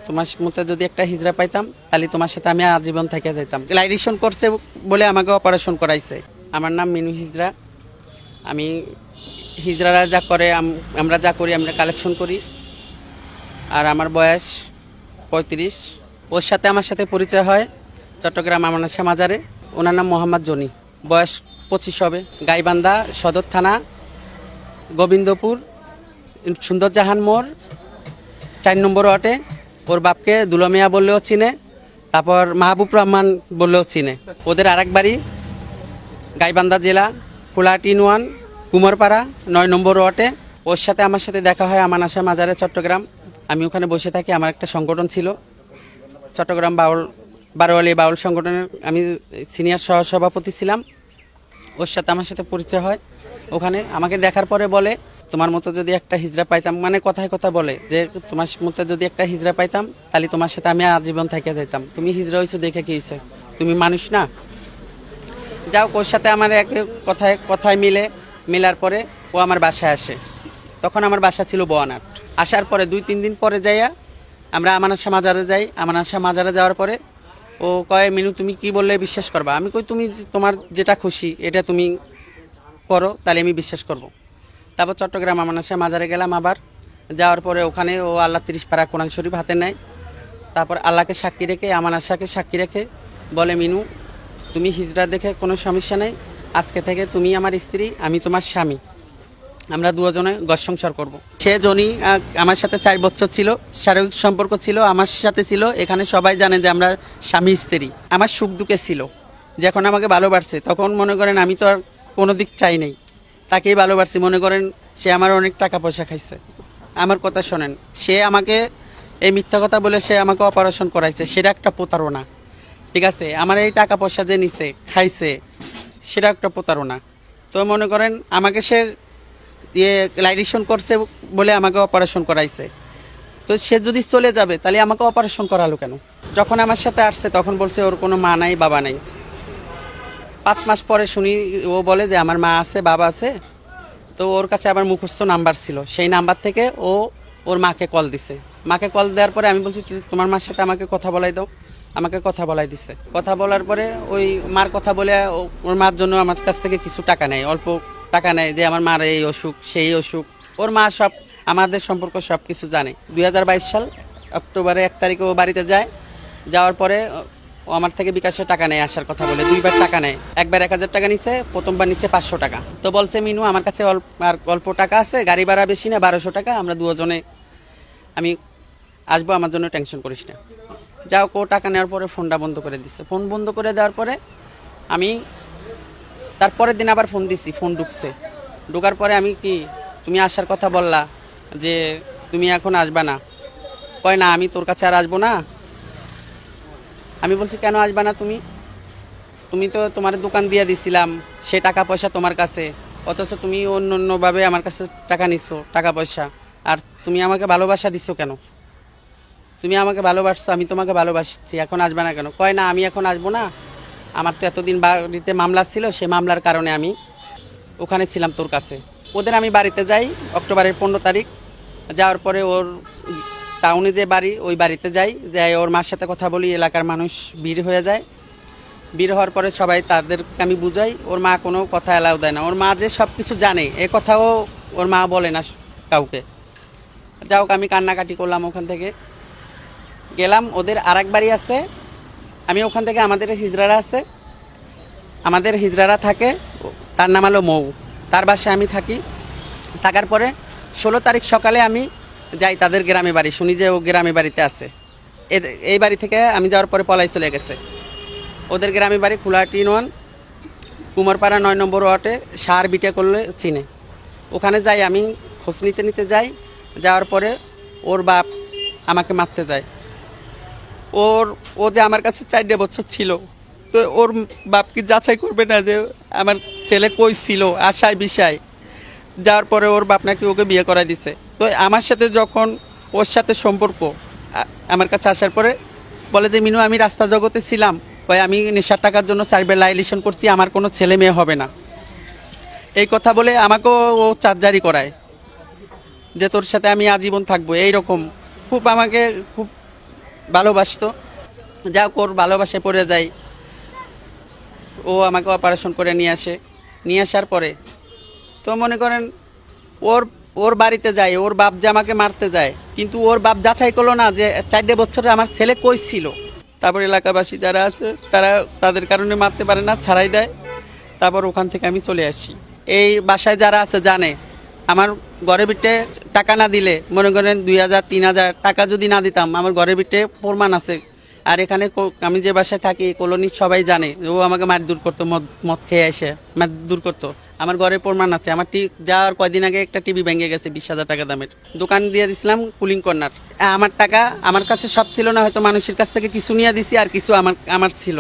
তোমার মতো যদি একটা হিজড়া পাইতাম তাহলে তোমার সাথে আমি আজীবন থেকে যেতাম। লাইটেশন করছে বলে আমাকে অপারেশন করাইছে। আমার নাম মিনু হিজড়া। আমি হিজড়ারা যা করে আমরা যা করি আমরা কালেকশন করি। আর আমার বয়স 35। ওর সাথে আমার সাথে পরিচয় হয় চট্টগ্রাম আমানাশা মাজারে। ওনার নাম মোহাম্মদ জনি, বয়স 25 হবে। গাইবান্ধা সদর থানা, গোবিন্দপুর, সুন্দরজাহান মোড়, 4 নম্বর ওয়ার্ডে। ওর বাপকে দুলমিয়া বললেও চিনে, তারপর মাহবুব রহমান বললেও চিনে। ওদের আরেক বাড়ি গাইবান্ধা জেলা, কুলাহাটি ইউনিয়ন, কুমারপাড়া, 9 নম্বর ওয়ার্ডে। ওর সাথে আমার সাথে দেখা হয় আমানাশা মাজারে চট্টগ্রাম। আমি ওখানে বসে থাকি। আমার একটা সংগঠন ছিল চট্টগ্রাম বারোয়ালি বাউল সংগঠনের, আমি সিনিয়র সহসভাপতি ছিলাম। ওর সাথে আমার সাথে পরিচয় হয় ওখানে। আমাকে দেখার পরে বলে, তোমার মতো যদি একটা হিজড়া পাইতাম, মানে কথায় কথা বলে যে তোমার মতো যদি একটা হিজড়া পাইতাম তাহলে তোমার সাথে আমি আজীবন থেকে যেতাম। তুমি হিজড়া হয়েছো দেখে কি হয়েছে, তুমি মানুষ না। যাও, ওর সাথে আমার এক কথায় মিলার পরে ও আমার বাসায় আসে। তখন আমার বাসা ছিল বোয়ানাট। আসার পরে 2-3 দিন পরে যাইয়া আমরা আমানাশা মাজারে যাই। আমানাশা মাজারে যাওয়ার পরে ও কয়, মিনু তুমি কি বললে বিশ্বাস করবা? আমি কই, তুমি তোমার যেটা খুশি এটা তুমি করো, তাহলে আমি বিশ্বাস করব। তারপর চট্টগ্রাম আমানাশা মাজারে গেলাম। আবার যাওয়ার পরে ওখানে ও আল্লাহ 30 পারা কোরআন শরীফ হাতে নেয়। তারপর আল্লাহকে সাক্ষী রেখে, আমানাশাকে সাক্ষী রেখে বলে, মিনু তুমি হিজড়া দেখে কোনো সমস্যা নেই, আজকে থেকে তুমি আমার স্ত্রী, আমি তোমার স্বামী, আমরা দুজনে ঘর সংসার করবো। সে জনি আমার সাথে 4 বছর ছিল, শারীরিক সম্পর্ক ছিল আমার সাথে ছিল। এখানে সবাই জানে যে আমরা স্বামী স্ত্রী। আমার সুখ দুঃখে ছিল। যখন আমাকে ভালোবাসছে তখন মনে করেন আমি তো আর কোনো দিক চাই নাই, তাকেই ভালোবাসছি। মনে করেন সে আমার অনেক টাকা পয়সা খাইছে। আমার কথা শোনেন, সে আমাকে এই মিথ্যা কথা বলে সে আমাকে অপারেশন করাইছে, সেটা একটা প্রতারণা। ঠিক আছে, আমার এই টাকা পয়সা যে নিছে খাইছে সেটা একটা প্রতারণা। তো মনে করেন আমাকে সে লাইটেশন করছে বলে আমাকে অপারেশন করাইছে। তো সে যদি চলে যাবে তাহলে আমাকে অপারেশন করালো কেন? যখন আমার সাথে আসছে তখন বলছে ওর কোনো মা নাই, বাবা নাই। 5 মাস পরে শুনি ও বলে যে আমার মা আছে, বাবা আছে। তো ওর কাছে আবার মুখস্থ নাম্বার ছিল, সেই নাম্বার থেকে ও ওর মাকে কল দিছে। মাকে কল দেওয়ার পরে আমি বলছি, তোমার মার সাথে আমাকে কথা বলাই দাও। আমাকে কথা বলাই দিছে। কথা বলার পরে ওই মার কথা বলে ওর মার জন্য আমার কাছ থেকে কিছু টাকা নেয়, অল্প টাকা নেয়, যে আমার মার এই অসুখ সেই অসুখ। ওর মা সব আমাদের সম্পর্ক সব কিছু জানে। 2022 সাল অক্টোবরে 1 তারিখে ও বাড়িতে যায়। যাওয়ার পরে ও আমার থেকে বিকাশে টাকা নেয়, আসার কথা বলে 2 বার টাকা নেয়। একবার 1000 টাকা নিচ্ছে, প্রথমবার নিচ্ছে 500 টাকা। তো বলছে, মিনু আমার কাছে অল্প টাকা আছে, গাড়ি ভাড়া বেশি না, 1200 টাকা, আমরা দুজনে আমি আসবো, আমার জন্য টেনশন করিস না। যাও, ও টাকা নেওয়ার পরে ফোনটা বন্ধ করে দিচ্ছে। ফোন বন্ধ করে দেওয়ার পরে আমি তারপরের দিন আবার ফোন দিছি, ফোন ঢুকার পরে আমি কি, তুমি আসার কথা বললা যে তুমি এখন আসবা না। কয় না, আমি তোর কাছে আর আসবো না। আমি বলছি, কেন আসবা না তুমি তো তোমার দোকান দিয়ে দিছিলাম, সে টাকা পয়সা তোমার কাছে, অথচ তুমি অন্যভাবে আমার কাছে টাকা নিছো, টাকা পয়সা। আর তুমি আমাকে ভালোবাসা দিছো কেন? তুমি আমাকে ভালোবাসছো, আমি তোমাকে ভালোবাসছি, এখন আসবে না কেন? কয় না, আমি এখন আসবো না, আমার তো এতদিন বাড়িতে মামলা ছিল, সে মামলার কারণে আমি ওখানে ছিলাম তোর কাছে। ওদের আমি বাড়িতে যাই অক্টোবরের 15 তারিখ। যাওয়ার পরে ওর টাউনে যে বাড়ি, ওই বাড়িতে যাই ওর মার সাথে কথা বলি। এলাকার মানুষ ভিড় হয়ে যায়। ভিড় হওয়ার পরে সবাই তাদেরকে আমি বুঝাই, ওর মা কোনো কথা অ্যালাউ দেয় না। ওর মা যে সব কিছু জানে এ কথাও ওর মা বলে না কাউকে। যাও, আমি কান্নাকাটি করলাম, ওখান থেকে গেলাম। ওদের আরেক বাড়ি আছে, আমি ওখান থেকে, আমাদের হিজড়ারা আছে, আমাদের হিজড়ারা থাকে, তার নাম হলো মৌ, তার বাসায় আমি থাকি। থাকার পরে 16 তারিখ সকালে আমি যাই তাদের গ্রামে বাড়ি, শুনি যে ও গ্রামে বাড়িতে আছে। এই বাড়ি থেকে আমি যাওয়ার পরে পলাই চলে গেছে। ওদের গ্রামে বাড়ি কুলাহাটি ইউনিয়ন, কুমারপাড়া 9 নম্বর ওয়ার্ডে, সার বিটে করলে চিনে। ওখানে যাই, আমি খোঁজ নিতে যাই। যাওয়ার পরে ওর বাপ আমাকে মারতে যায়। ও যে আমার কাছে 4 বছর ছিল, তো ওর বাপ কি যাচাই করবে না যে আমার ছেলে কই ছিল আশায় বিষায়? যাওয়ার পরে ওর বাপ নাকি ওকে বিয়ে করাই দিছে। তো আমার সাথে যখন ওর সাথে সম্পর্ক, আমার কাছে আসার পরে বলে যে, মিনু আমি রাস্তা জগতে ছিলাম, আমি নেশার টাকার জন্য 4 বার লাইলেশন করছি, আমার কোনো ছেলে মেয়ে হবে না। এই কথা বলে আমাকেও ও চার্জারি করায় যে তোর সাথে আমি আজীবন থাকবো, এইরকম খুব আমাকে খুব ভালোবাসতো, যা ওর ভালোবাসায় পড়ে যাই। ও আমাকে অপারেশন করে নিয়ে আসার পরে তো মনে করেন ওর ওর বাড়িতে যায়, ওর বাপ যে আমাকে মারতে যায়, কিন্তু ওর বাপ যাচাই করলো না যে 4 বছরে আমার ছেলে কই ছিল। তারপর এলাকাবাসী যারা আছে তারা তাদের কারণে মারতে পারে না, ছাড়াই দেয়। তারপর ওখান থেকে আমি চলে আসি। এই বাসায় যারা আছে জানে আমার ঘরে বিটে টাকা না দিলে, মনে করেন 2000 3000 টাকা যদি না দিতাম, আমার ঘরে বিটে প্রমাণ আছে। আর এখানে আমি যে বাসায় থাকি কলোনির সবাই জানে ও আমাকে মারধর করতো, মদ খেয়ে এসে মারধর করতো। আমার ঘরে প্রমাণ আছে। আমার যাওয়ার কয়দিন আগে একটা টিভি ভেঙে গেছে 20,000 টাকা দামের, দোকান দিয়ে দিছিলাম কুলিং কর্নার। আমার টাকা আমার কাছে সব ছিল না, হয়তো মানুষের কাছ থেকে কিছু নিয়ে দিছি আর কিছু আমার ছিল।